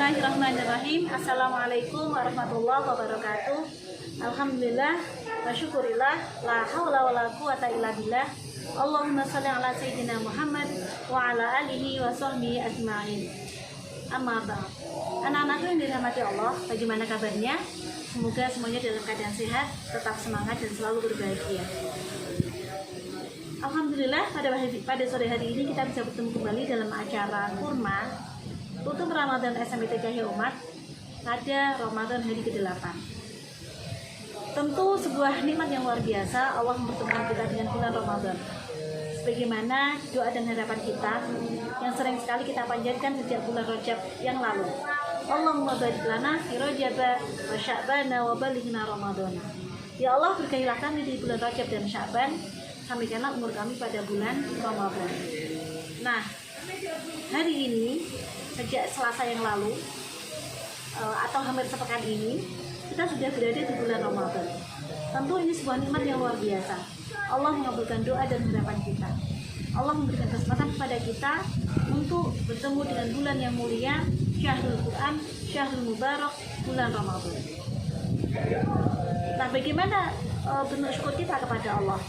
Bismillahirrahmanirrahim. Assalamualaikum warahmatullahi wabarakatuh. Alhamdulillah wa syukurillah, la haula wala quwata illa billah. Allahumma shalli ala sayyidina Muhammad wa ala alihi wa sahbihi ajma'in. Amma ba'd. Anak-anakku yang dirahmati Allah, bagaimana kabarnya? Semoga semuanya dalam keadaan sehat, tetap semangat dan selalu berbahagia. Alhamdulillah, pada sore hari ini kita bisa bertemu kembali dalam acara Kurma tutup Ramadan SMITKH Umat pada Ramadan hari ke-8. Tentu sebuah nikmat yang luar biasa Allah mempertemukan kita dengan bulan Ramadan. Sebagaimana doa dan harapan kita yang sering sekali kita panjatkan sejak bulan Rajab yang lalu. Allahumma barik lana fi Rajab wa Sya'ban wa balighna Ramadan. Ya Allah, berkahilah kami di bulan Rajab dan Sya'ban, sampaikanlah umur kami pada bulan Ramadan. Nah, hari ini sejak Selasa yang lalu atau hampir sepekan ini kita sudah berada di bulan Ramadan. Tentu ini sebuah nikmat yang luar biasa. Allah mengabulkan doa dan harapan kita. Allah memberikan kesempatan kepada kita untuk bertemu dengan bulan yang mulia, Syahrul Quran, Syahrul Mubarak, bulan Ramadan. Nah, bagaimana bentuk syukur kita kepada Allah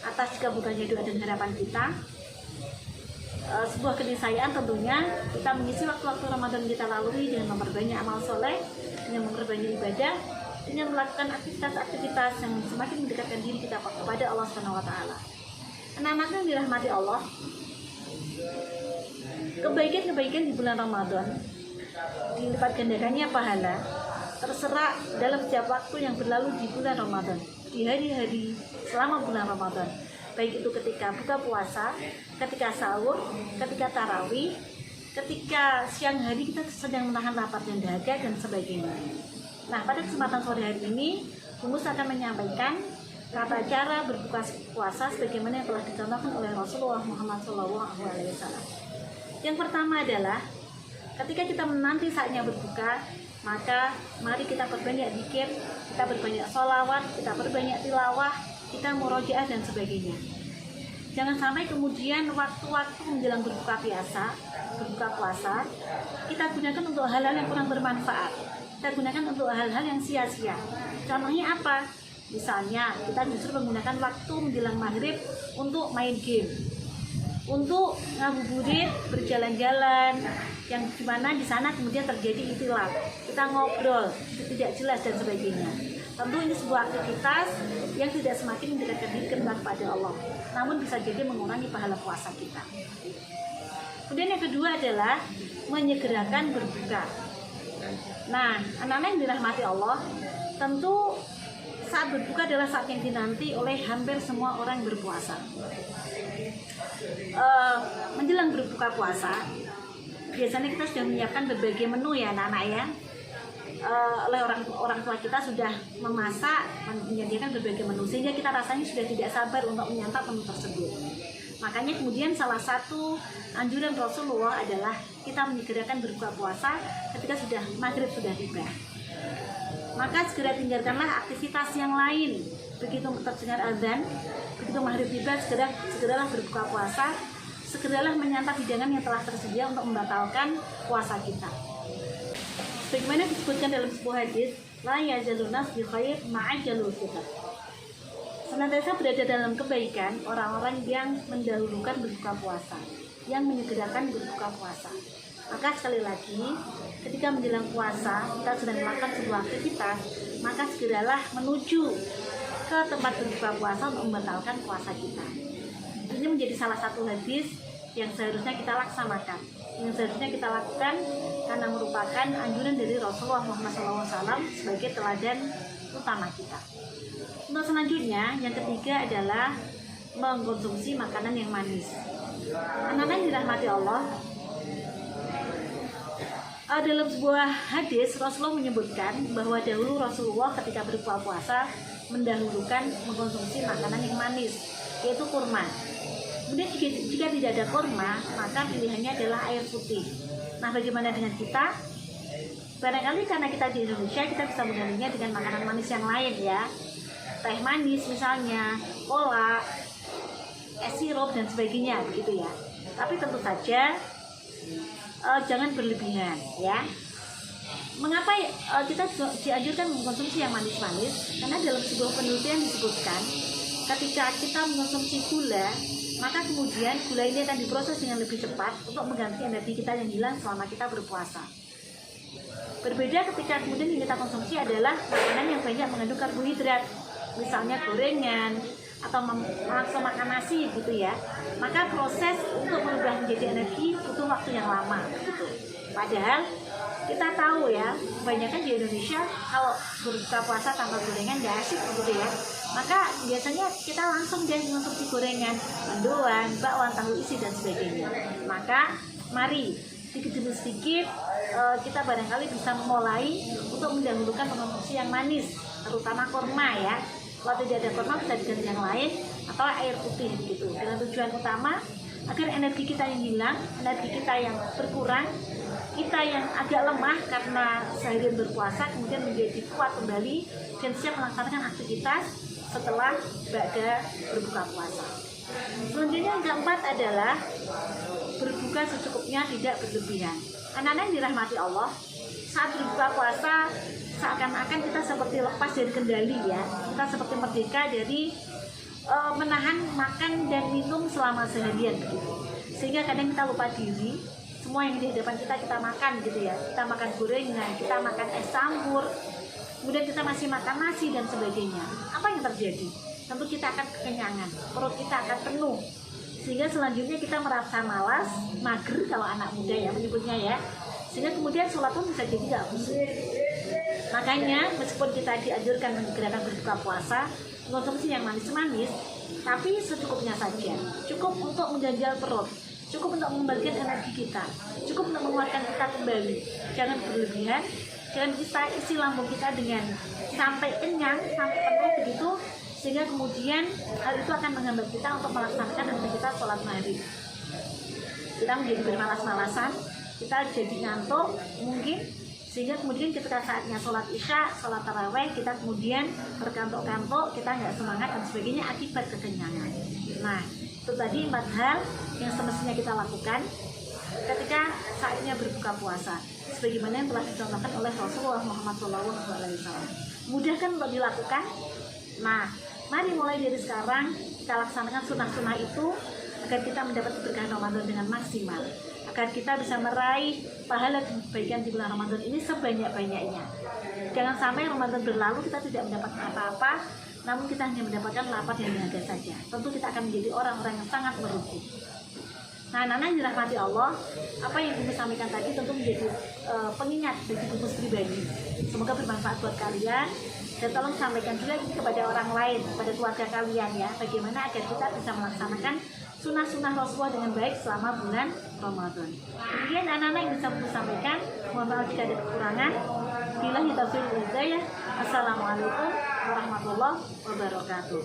atas dikabulkannya doa dan harapan kita? Sebuah keniscayaan tentunya kita mengisi waktu-waktu Ramadan kita lalui dengan memperbanyak amal soleh, dengan memperbanyak ibadah, dengan melakukan aktivitas-aktivitas yang semakin mendekatkan diri kita kepada Allah SWT. Anak-anak yang dirahmati Allah, kebaikan-kebaikan di bulan Ramadan dilipat gandakannya pahala terserah dalam setiap waktu yang berlalu di bulan Ramadan, di hari-hari selama bulan Ramadan, baik itu ketika buka puasa, ketika sahur, ketika tarawih, ketika siang hari kita sedang menahan lapar dan dahaga dan sebagainya. Nah, pada kesempatan sore hari ini Humus akan menyampaikan tata cara berbuka puasa sebagaimana yang telah dicontohkan oleh Rasulullah Muhammad SAW. Yang pertama adalah ketika kita menanti saatnya berbuka, maka mari kita perbanyak zikir, kita perbanyak sholawat, kita perbanyak tilawah, kita murojaah dan sebagainya. Jangan sampai kemudian waktu-waktu menjelang berbuka puasa kita gunakan untuk hal-hal yang kurang bermanfaat. Kita gunakan untuk hal-hal yang sia-sia. Contohnya apa? Misalnya kita justru menggunakan waktu menjelang maghrib untuk main game, untuk ngabuburit, berjalan-jalan, yang dimana di sana kemudian terjadi ikhtilaf, kita ngobrol tidak jelas dan sebagainya. Tentu ini sebuah aktivitas yang tidak semakin mendekatkan diri kepada Allah, namun bisa jadi mengurangi pahala puasa kita. Kemudian yang kedua adalah menyegerakan berbuka. Nah, anak-anak yang dirahmati Allah, tentu saat berbuka adalah saat yang dinanti oleh hampir semua orang yang berpuasa. Menjelang berbuka puasa, biasanya kita sudah menyiapkan berbagai menu ya anak-anak ya. Oleh orang tua kita sudah memasak, menyediakan berbagai menu sehingga kita rasanya sudah tidak sabar untuk menyantap menu tersebut. Makanya kemudian salah satu anjuran Rasulullah adalah kita menyegerakan berbuka puasa ketika sudah maghrib sudah tiba. Maka segera tinggalkanlah aktivitas yang lain. Begitu terdengar azan, begitu maghrib tiba, segeralah berbuka puasa, segeralah menyantap hidangan yang telah tersedia untuk membatalkan puasa kita. Bagaimana disebutkan dalam sebuah hadis, la yazalun nas bi khair ma'ajalul fitar. Senantiasa berada dalam kebaikan orang-orang yang mendahulukan berbuka puasa, yang menyegerakan berbuka puasa. Maka sekali lagi, ketika menjelang puasa kita sedang melakukan sebuah aktivitas, maka segeralah menuju ke tempat berbuka puasa untuk membatalkan puasa kita. Ini menjadi salah satu hadis yang seharusnya kita laksanakan, yang seharusnya kita lakukan karena merupakan anjuran dari Rasulullah Muhammad SAW sebagai teladan utama kita. Untuk selanjutnya, yang ketiga adalah mengkonsumsi makanan yang manis. Anak-anak yang dirahmati Allah, dalam sebuah hadis Rasulullah menyebutkan bahwa dahulu Rasulullah ketika berbuka puasa mendahulukan mengkonsumsi makanan yang manis, yaitu kurma. Kemudian jika tidak ada kurma, maka pilihannya adalah air putih. Nah, bagaimana dengan kita? Barangkali karena kita di Indonesia, kita bisa menggantinya dengan makanan manis yang lain ya. Teh manis misalnya, cola, es sirup dan sebagainya begitu ya. Tapi tentu saja jangan berlebihan ya. Mengapa kita dianjurkan mengkonsumsi yang manis-manis? Karena dalam sebuah penelitian disebutkan ketika kita mengkonsumsi gula, maka kemudian gula ini akan diproses dengan lebih cepat untuk mengganti energi kita yang hilang selama kita berpuasa. Berbeda ketika kemudian yang kita konsumsi adalah makanan yang banyak mengandung karbohidrat, misalnya gorengan atau langsung makan nasi gitu ya. Maka proses untuk merubah menjadi energi butuh waktu yang lama gitu. Padahal kita tahu ya, kebanyakan di Indonesia kalau berbuka puasa tanpa gorengan nggak asik gitu ya. Maka biasanya kita langsung deh mengonsumsi gorengan, mendoan, bakwan, tahu isi dan sebagainya. Maka mari sedikit demi sedikit kita barangkali bisa memulai untuk mendahulukan mengonsumsi yang manis, terutama kurma ya. Kalau tidak ada kurma bisa diganti yang lain atau air putih gitu. Dengan tujuan utama agar energi kita yang hilang, energi kita yang berkurang, kita yang agak lemah karena seharian berpuasa kemudian menjadi kuat kembali dan siap melaksanakan aktivitas setelah ba'da berbuka puasa. Selanjutnya yang keempat adalah berbuka secukupnya, tidak berlebihan. Anak-anak yang dirahmati Allah, saat berbuka puasa seakan-akan kita seperti lepas dari kendali ya. Kita seperti merdeka dari menahan makan dan minum selama seharian begitu. Sehingga kadang kita lupa diri, semua yang di depan kita makan gitu ya. Kita makan gorengan, kita makan es campur, kemudian kita masih makan nasi dan sebagainya. Apa yang terjadi? Tentu kita akan kekenyangan, perut kita akan penuh, sehingga selanjutnya kita merasa malas, mager kalau anak muda ya menyebutnya ya, sehingga kemudian sholat pun bisa jadi gak khusyuk. Makanya meskipun kita dianjurkan menggerakkan berbuka puasa, mengkonsumsi yang manis-manis, tapi secukupnya saja, cukup untuk menjanjal perut, cukup untuk mengembalikan energi kita, cukup untuk menguatkan kita kembali. Jangan berlebihan, jangan kita isi lambung kita dengan sampai kenyang, sampai penuh begitu, sehingga kemudian hal itu akan menghambat kita untuk melaksanakan aktivitas sholat maghrib. Kita menjadi bermalas-malasan, kita jadi ngantuk mungkin, sehingga kemudian ketika saatnya sholat isya, sholat taraweh, kita kemudian berkantuk-kantuk, kita nggak semangat dan sebagainya akibat kekenyangan. Nah, itu tadi 4 hal yang semestinya kita lakukan ketika saatnya berbuka puasa, sebagaimana yang telah dicontohkan oleh Rasulullah Muhammad SAW. Mudah kan untuk dilakukan? Nah, mari mulai dari sekarang kita laksanakan sunnah-sunnah itu agar kita mendapat keberkahan Ramadan dengan maksimal, agar kita bisa meraih pahala kebaikan di bulan Ramadan ini sebanyak-banyaknya. Jangan sampai Ramadan berlalu kita tidak mendapatkan apa-apa, namun kita hanya mendapatkan lapar dan dahaga saja. Tentu kita akan menjadi orang-orang yang sangat merugi. Nah, anak-anak yang dirahmati Allah, apa yang Bumi sampaikan tadi tentu menjadi pengingat bagi Bumi pribadi. Semoga bermanfaat buat kalian, dan tolong sampaikan juga kepada orang lain, kepada keluarga kalian ya, bagaimana agar kita bisa melaksanakan sunnah-sunnah Rasulullah dengan baik selama bulan Ramadan. Kemudian anak-anak yang bisa Bumi sampaikan, mohon maaf jika ada kekurangan. Billahi taufiq wal hidayah. Assalamualaikum warahmatullahi wabarakatuh.